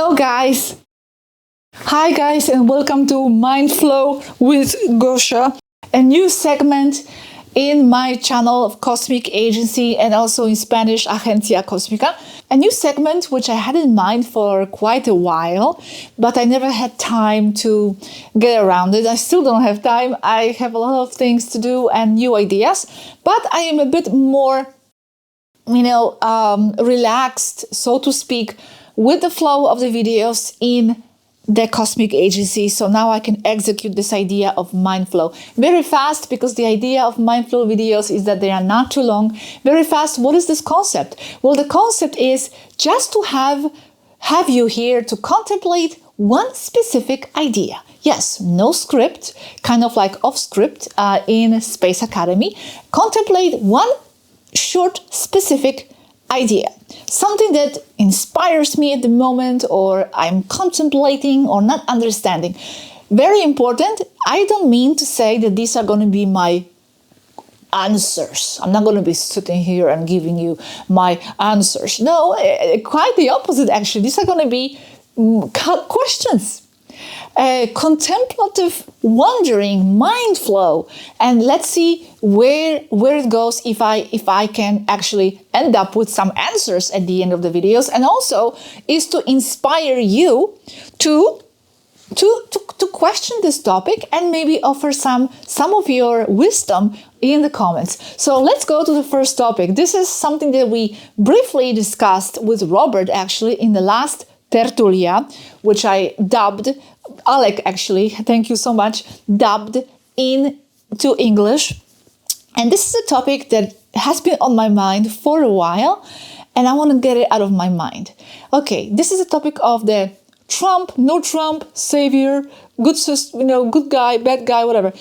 Hello guys! Hi guys, and welcome to Mindflow with Gosia, a new segment in my channel of Cosmic Agency and also in Spanish Agencia Cósmica. A new segment which I had in mind for quite a while, but I never had time to get around it. I still don't have time. I have a lot of things to do and new ideas, but I am a bit more relaxed, so to speak, with the flow of the videos in the Cosmic Agency. So now I can execute this idea of Mindflow very fast, because the idea of Mindflow videos is that they are not too long. Very fast. What is this concept? Well, the concept is just to have you here to contemplate one specific idea. Yes, no script, kind of like off script in Space Academy. Contemplate one short, specific idea, something that inspires me at the moment, or I'm contemplating or not understanding. Very important. I don't mean to say that these are going to be my answers. I'm not going to be sitting here and giving you my answers. No, quite the opposite, actually. These are going to be questions. Contemplative wondering, mind flow, and let's see where it goes if I can actually end up with some answers at the end of the videos, and also is to inspire you to question this topic and maybe offer some of your wisdom in the comments. So let's go to the first topic. This is something that we briefly discussed with Robert actually in the last tertulia, which I dubbed, Alec actually, thank you so much, dubbed into English. And this is a topic that has been on my mind for a while, and I want to get it out of my mind. Okay, this is a topic of the Trump, no Trump, savior, good guy, bad guy, whatever.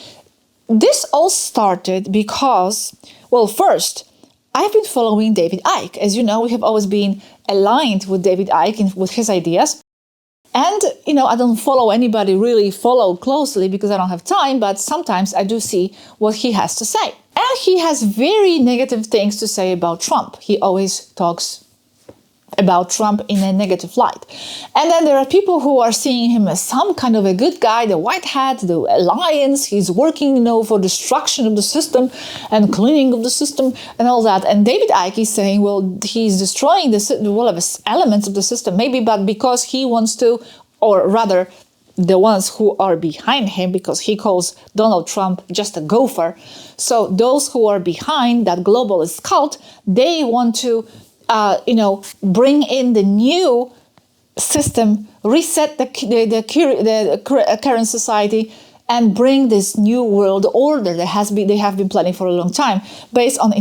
This all started because, well, first, I've been following David Icke. As you know, we have always been aligned with David Icke with his ideas. And, I don't follow closely because I don't have time, but sometimes I do see what he has to say. And he has very negative things to say about Trump. He always talks about Trump in a negative light. And then there are people who are seeing him as some kind of a good guy, the white hat, the alliance, he's working, for destruction of the system and cleaning of the system and all that. And David Icke is saying, well, he's destroying the elements of the system, maybe, but because he wants to, or rather, the ones who are behind him, because he calls Donald Trump just a gopher. So those who are behind that globalist cult, they want to bring in the new system, reset the current society, and bring this new world order that they have been planning for a long time, based on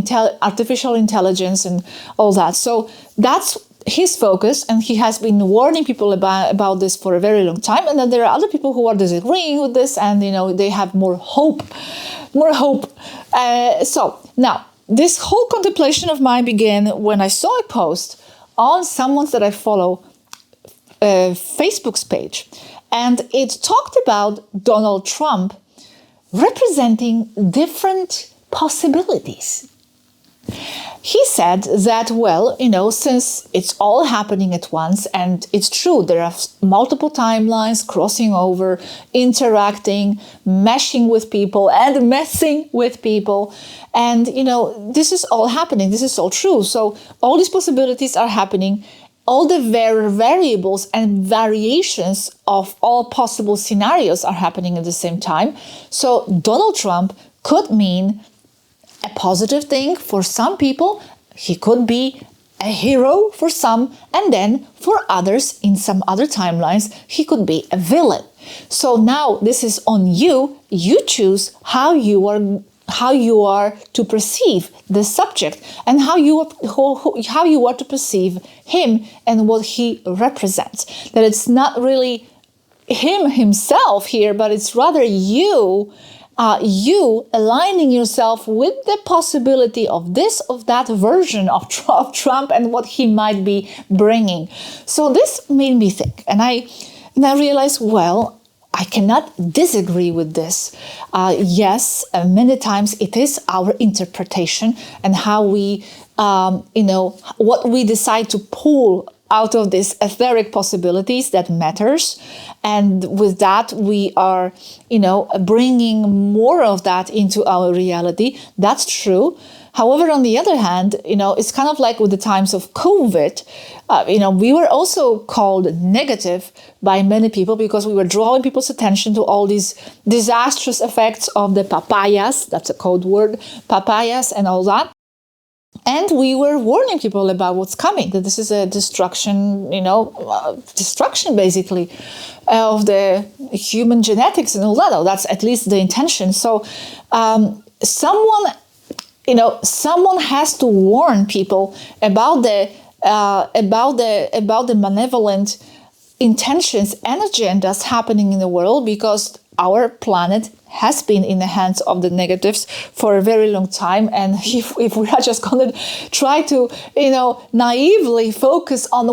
artificial intelligence and all that. So that's his focus, and he has been warning people about this for a very long time. And then there are other people who are disagreeing with this, and they have more hope. So now, this whole contemplation of mine began when I saw a post on someone that I follow, Facebook's page, and it talked about Donald Trump representing different possibilities. He said that, well, since it's all happening at once, and it's true, there are multiple timelines crossing over, interacting, meshing with people and messing with people. And, this is all happening. This is all true. So all these possibilities are happening. All the variables and variations of all possible scenarios are happening at the same time. So Donald Trump could mean a positive thing for some people. He could be a hero for some, and then for others in some other timelines, he could be a villain. So now this is on you. You choose how you are to perceive the subject, and how you are to perceive him and what he represents. That it's not really himself here, but it's rather you aligning yourself with the possibility of this, of that version of Trump and what he might be bringing. So this made me think, and I realized, well, I cannot disagree with this. Yes, many times it is our interpretation and how we, what we decide to pull out of these etheric possibilities that matters. And with that, we are, bringing more of that into our reality. That's true. However, on the other hand, it's kind of like with the times of COVID, we were also called negative by many people because we were drawing people's attention to all these disastrous effects of the papayas. That's a code word, papayas and all that. And we were warning people about what's coming, that this is a destruction, destruction basically of the human genetics and all that. That's at least the intention. So someone has to warn people about the malevolent intentions and agendas happening in the world, because our planet has been in the hands of the negatives for a very long time. And if we are just going to try to, naively focus on,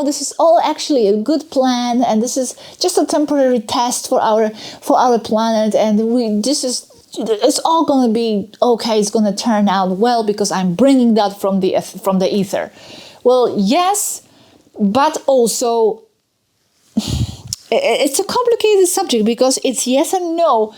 this is all actually a good plan, and this is just a temporary test for our planet, and it's all going to be okay. It's going to turn out well because I'm bringing that from the ether. Well, yes, but also it's a complicated subject because it's yes and no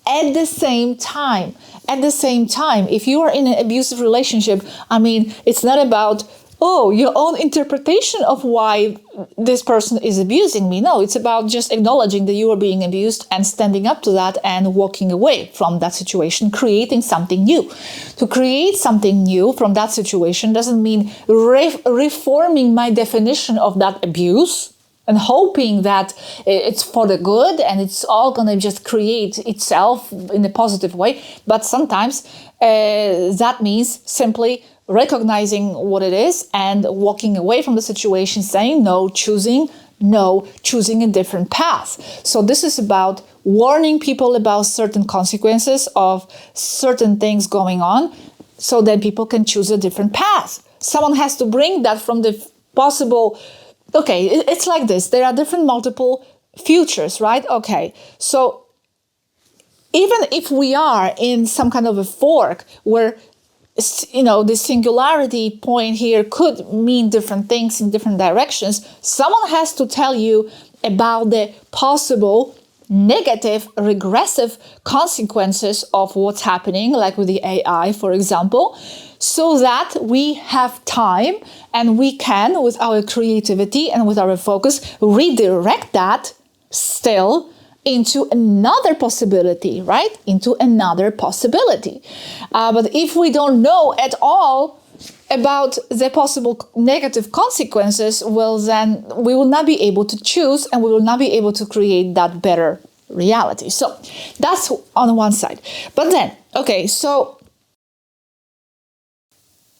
at the same time. At the same time, if you are in an abusive relationship, it's not about, your own interpretation of why this person is abusing me. No, it's about just acknowledging that you are being abused and standing up to that and walking away from that situation, creating something new. To create something new from that situation doesn't mean reforming my definition of that abuse and hoping that it's for the good and it's all going to just create itself in a positive way. But sometimes that means simply recognizing what it is and walking away from the situation, saying no, choosing a different path. So this is about warning people about certain consequences of certain things going on so that people can choose a different path. Someone has to bring that from the possible. Okay, it's like this. There are different multiple futures, right? Okay, so even if we are in some kind of a fork where, the singularity point here could mean different things in different directions, someone has to tell you about the possible negative, regressive consequences of what's happening, like with the AI, for example, so that we have time and we can, with our creativity and with our focus, redirect that still into another possibility, right? Into another possibility. But if we don't know at all about the possible negative consequences, well, then we will not be able to choose and we will not be able to create that better reality. So that's on one side. But then, okay, so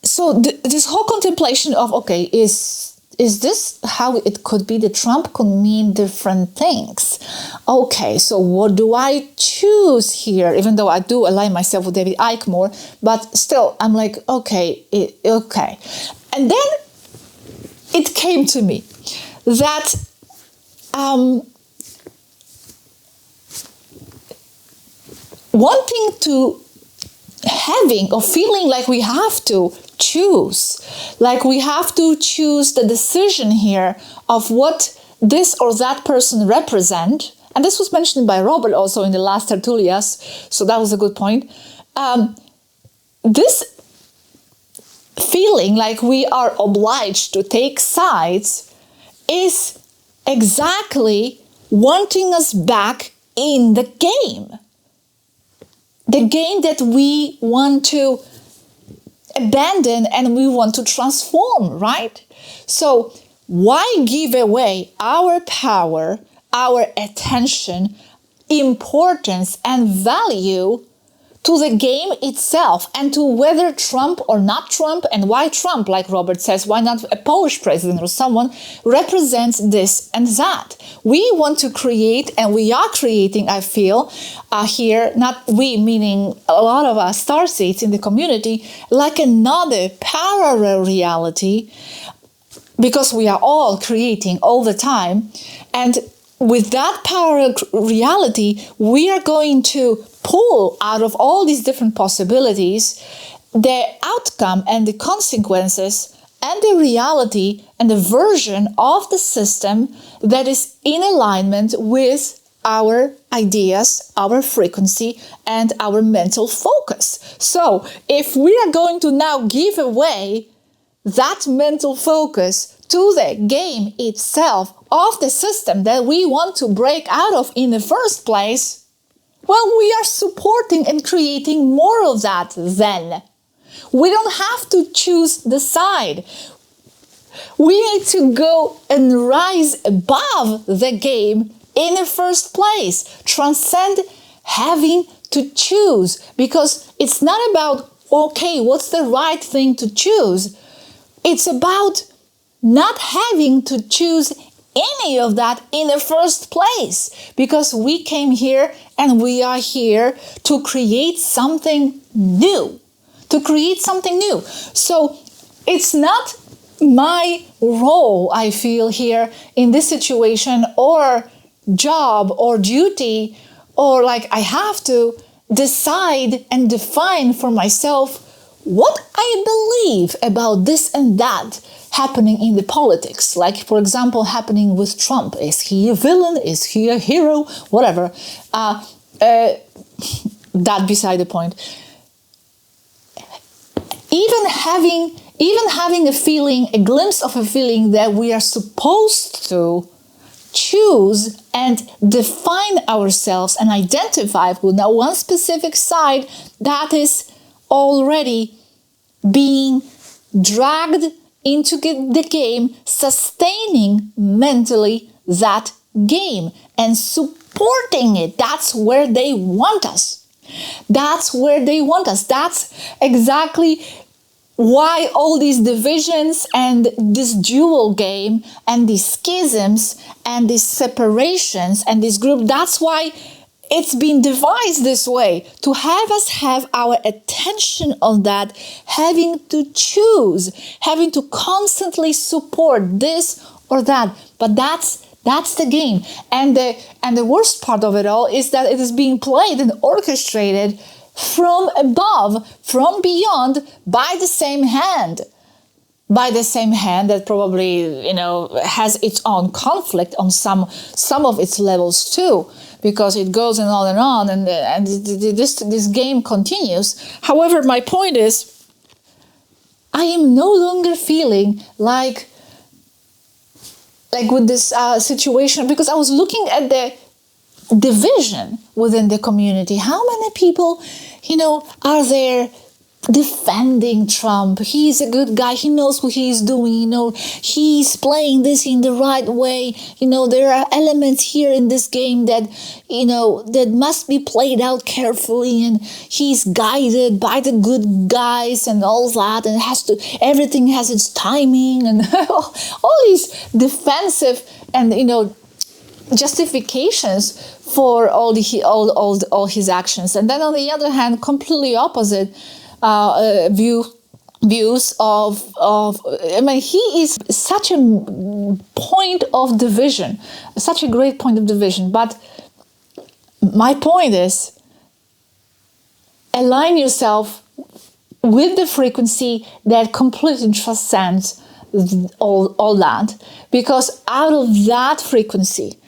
this whole contemplation of, okay, is this how it could be? The Trump could mean different things. Okay, so what do I choose here? Even though I do align myself with David Icke more, but still, I'm like, okay. And then it came to me that wanting to having or feeling like we have to choose, like we have to choose the decision here of what this or that person represent. And this was mentioned by Robert also in the last tertulias, so that was a good point. This feeling like we are obliged to take sides is exactly wanting us back in the game. The game that we want to abandon and we want to transform, right? So why give away our power, our attention, importance, and value to the game itself and to whether Trump or not Trump, and why Trump, like Robert says, why not a Polish president or someone, represents this and that. We want to create, and we are creating, I feel, here, not we, meaning a lot of us starseeds in the community, like another parallel reality, because we are all creating all the time. And with that parallel reality, we are going to pull out of all these different possibilities the outcome and the consequences and the reality and the version of the system that is in alignment with our ideas, our frequency, and our mental focus. So if we are going to now give away that mental focus to the game itself of the system that we want to break out of in the first place, well, we are supporting and creating more of that then. We don't have to choose the side. We need to go and rise above the game in the first place. Transcend having to choose, because it's not about, okay, what's the right thing to choose? It's about not having to choose any of that in the first place, because we came here and we are here to create something new. So it's not my role, I feel, here in this situation, or job or duty, or like I have to decide and define for myself what I believe about this and that happening in the politics. Like, for example, happening with Trump. Is he a villain? Is he a hero? Whatever. That beside the point. Even having a feeling, a glimpse of a feeling that we are supposed to choose and define ourselves and identify with one specific side, that is already being dragged into the game, sustaining mentally that game and supporting it. That's where they want us. That's exactly why all these divisions and this dual game and these schisms and these separations and this group, that's why it's been devised this way, to have us have our attention on that, having to choose, having to constantly support this or that. But that's the game. And the worst part of it all is that it is being played and orchestrated from above, from beyond, by the same hand. By the same hand that probably, has its own conflict on some of its levels too, because it goes on, and this game continues. However, my point is, I am no longer feeling like with this situation, because I was looking at the division within the community. How many people, are there defending Trump? He's a good guy. He knows what he's doing. He's playing this in the right way. There are elements here in this game that, that must be played out carefully, and he's guided by the good guys and all that, and everything has its timing, and all these defensive and, justifications for all his actions. And then on the other hand, completely opposite views of he is such a point of division, such a great point of division. But my point is, align yourself with the frequency that completely transcends all that, because out of that frequency,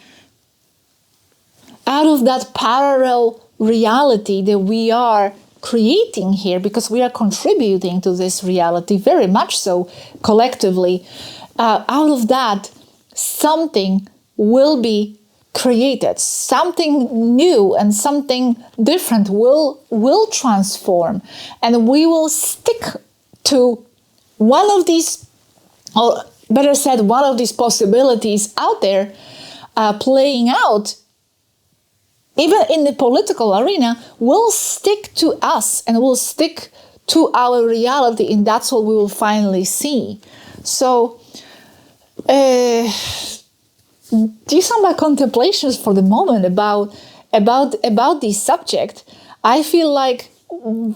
out of that parallel reality that we are creating here, because we are contributing to this reality very much so collectively, out of that something will be created, something new and something different will transform, and we will stick to one of these, or better said, one of these possibilities out there playing out. Even in the political arena, will stick to us and will stick to our reality, and that's what we will finally see. So, these are my contemplations for the moment about this subject. I feel like,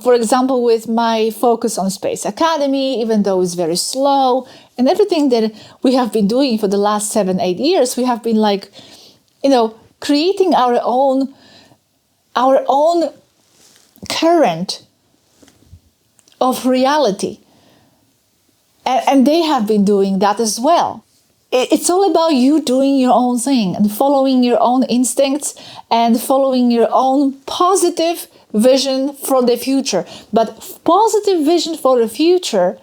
for example, with my focus on Space Academy, even though it's very slow, and everything that we have been doing for the last 7-8 years, we have been creating our own current of reality. And they have been doing that as well. It's all about you doing your own thing and following your own instincts and following your own positive vision for the future. But positive vision for the future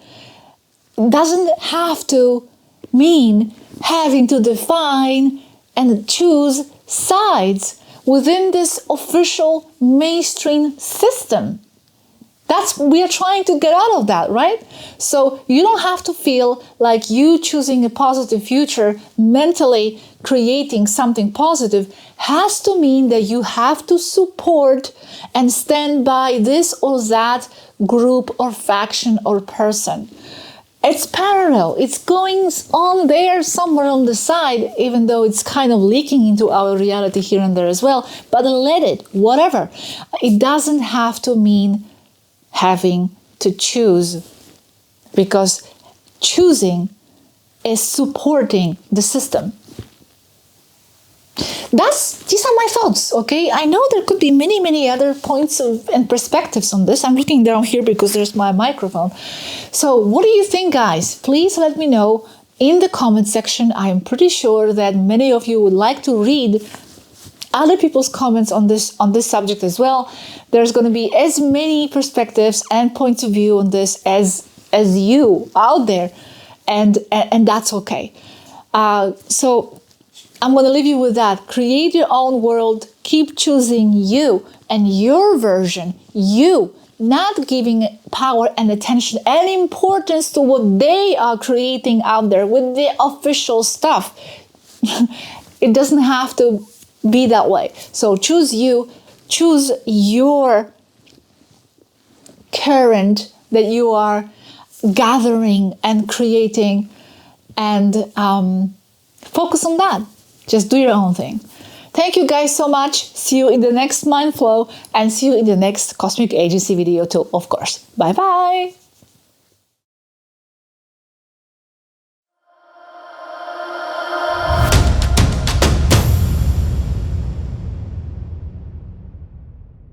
doesn't have to mean having to define and choose sides within this official mainstream system. We are trying to get out of that, right? So you don't have to feel like you choosing a positive future, mentally creating something positive, has to mean that you have to support and stand by this or that group or faction or person. It's parallel. It's going on there somewhere on the side, even though it's kind of leaking into our reality here and there as well. But let it, whatever. It doesn't have to mean having to choose, because choosing is supporting the system. These are my thoughts, okay? I know there could be many other points and perspectives on this. I'm looking down here because there's my microphone. So what do you think, guys? Please let me know in the comment section. I am pretty sure that many of you would like to read other people's comments on this subject as well. There's going to be as many perspectives and points of view on this as you out there, and that's okay. So I'm going to leave you with that. Create your own world. Keep choosing you and your version. You, not giving power and attention and importance to what they are creating out there with the official stuff. It doesn't have to be that way. So choose you. Choose your current that you are gathering and creating, and focus on that. Just do your own thing. Thank you guys so much. See you in the next Mindflow, and see you in the next Cosmic Agency video too, of course. Bye bye.